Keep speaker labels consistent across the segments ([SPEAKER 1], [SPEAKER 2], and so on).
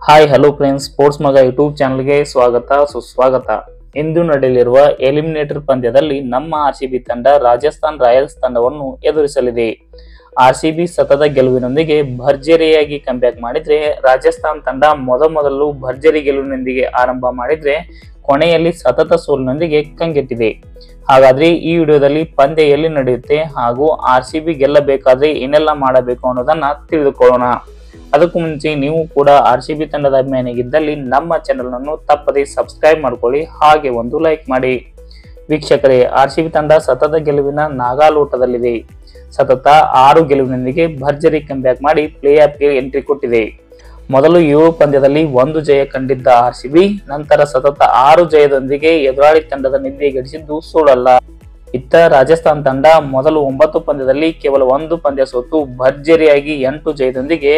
[SPEAKER 1] Hi hello friends, sports ಮಗ YouTube ಚಾನಲ್ಗೆ ಸ್ವಾಗತ ಸುಸ್ವಾಗತ. ಇಂದು ನಡೆಯಲಿರುವ ಎಲಿಮಿನೇಟರ್ ಪಂದ್ಯದಲ್ಲಿ ನಮ್ಮ ಆರ್ಸಿಬಿ ತಂಡ ರಾಜಸ್ಥಾನ್ ರಾಯಲ್ಸ್ ತಂಡವನ್ನು ಎದುರಿಸಲಿದೆ. ಆರ್ಸಿಬಿ ಸತತ ಗೆಲುವಿನೊಂದಿಗೆ ಭರ್ಜರಿಯಾಗಿ ಕಂಬ್ಯಾಕ್ ಮಾಡಿದ್ರೆ, ರಾಜಸ್ಥಾನ್ ತಂಡ ಮೊದಲು ಭರ್ಜರಿ ಗೆಲುವಿನೊಂದಿಗೆ ಆರಂಭ ಮಾಡಿದ್ರೆ ಕೊನೆಯಲ್ಲಿ ಸತತ ಸೋಲಿನೊಂದಿಗೆ ಕಂಗೆಟ್ಟಿದೆ. ಹಾಗಾದ್ರೆ ಈ ವಿಡಿಯೋದಲ್ಲಿ ಪಂದ್ಯ ಎಲ್ಲಿ ನಡೆಯುತ್ತೆ ಹಾಗೂ ಆರ್ಸಿಬಿ ಗೆಲ್ಲಬೇಕಾದ್ರೆ ಏನೆಲ್ಲ ಮಾಡಬೇಕು ಅನ್ನೋದನ್ನ ತಿಳಿದುಕೊಳ್ಳೋಣ. ಅದಕ್ಕೂ ಮುಂಚೆ ನೀವು ಕೂಡ ಆರ್ಸಿಬಿ ತಂಡದ ಅಭಿಮಾನಿಯಾಗಿದ್ದಲ್ಲಿ ನಮ್ಮ ಚಾನೆಲ್ ಅನ್ನು ತಪ್ಪದೆ ಸಬ್ಸ್ಕ್ರೈಬ್ ಮಾಡ್ಕೊಳ್ಳಿ, ಹಾಗೆ ಒಂದು ಲೈಕ್ ಮಾಡಿ. ವೀಕ್ಷಕರೇ, ಆರ್ಸಿಬಿ ತಂಡ ಸತತ ಗೆಲುವಿನ ನಾಗಾಲೋಟದಲ್ಲಿದೆ. ಸತತ 6 ಗೆಲುವಿನೊಂದಿಗೆ ಭರ್ಜರಿ ಕಂಬ್ಯಾಕ್ ಮಾಡಿ ಪ್ಲೇ ಆಫ್ಗೆ ಎಂಟ್ರಿ ಕೊಟ್ಟಿದೆ. ಮೊದಲು 7 ಪಂದ್ಯದಲ್ಲಿ 1 ಜಯ ಕಂಡಿದ್ದ ಆರ್ಸಿಬಿ ನಂತರ ಸತತ 6 ಜಯದೊಂದಿಗೆ ಎದುರಾಳಿ ತಂಡದ ನಿದ್ದೆಗೆಡಿಸಿದ್ದು ಸುಳ್ಳಲ್ಲ. ಇತ್ತ ರಾಜಸ್ಥಾನ್ ತಂಡ ಮೊದಲು 9 ಪಂದ್ಯದಲ್ಲಿ ಕೇವಲ 1 ಪಂದ್ಯ ಸೋತು ಭರ್ಜರಿಯಾಗಿ 8 ಜಯದೊಂದಿಗೆ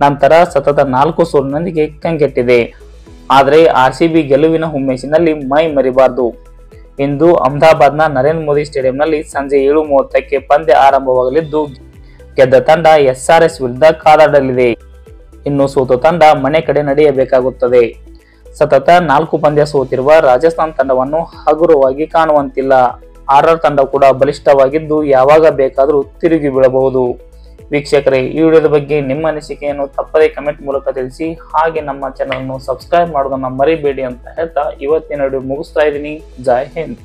[SPEAKER 1] ನಂತರ ಸತತ 4 ಸೋಲಿನೊಂದಿಗೆ ಕಂಗೆಟ್ಟಿದೆ. ಆದರೆ ಆರ್ಸಿಬಿ ಗೆಲುವಿನ ಹುಮ್ಮೇಸಿನಲ್ಲಿ ಮೈ ಮರಿಬಾರದು. ಇಂದು ಅಹಮದಾಬಾದ್ನ ನರೇಂದ್ರ ಮೋದಿ ಸ್ಟೇಡಿಯಂನಲ್ಲಿ ಸಂಜೆ 7:30ಕ್ಕೆ ಪಂದ್ಯ ಆರಂಭವಾಗಲಿದ್ದು, ಗೆದ್ದ ತಂಡ SRH ವಿರುದ್ಧ ಕಾದಾಡಲಿದೆ. ಇನ್ನು ಸೋತ ತಂಡ ಮನೆ ಕಡೆ ನಡೆಯಬೇಕಾಗುತ್ತದೆ. ಸತತ 4 ಪಂದ್ಯ ಸೋತಿರುವ ರಾಜಸ್ಥಾನ್ ತಂಡವನ್ನು ಹಗುರವಾಗಿ ಕಾಣುವಂತಿಲ್ಲ. RR ತಂಡ ಕೂಡ ಬಲಿಷ್ಠವಾಗಿದ್ದು ಯಾವಾಗ ಬೇಕಾದರೂ ತಿರುಗಿ ಬೀಳಬಹುದು. ವೀಕ್ಷಕರೇ, ಈ ವಿಡಿಯೋದ ಬಗ್ಗೆ ನಿಮ್ಮ ಅನಿಸಿಕೆಯನ್ನು ತಪ್ಪದೇ ಕಮೆಂಟ್ ಮೂಲಕ ತಿಳಿಸಿ, ಹಾಗೆ ನಮ್ಮ ಚಾನಲ್ ಅನ್ನು ಸಬ್ಸ್ಕ್ರೈಬ್ ಮಾಡೋದನ್ನ ಮರಿಬೇಡಿ ಅಂತ ಹೇಳ್ತಾ ಇವತ್ತಿನ ವಿಡಿಯೋ ಮುಗಿಸ್ತಾ ಇದ್ದೀನಿ. ಜೈ ಹಿಂದ್.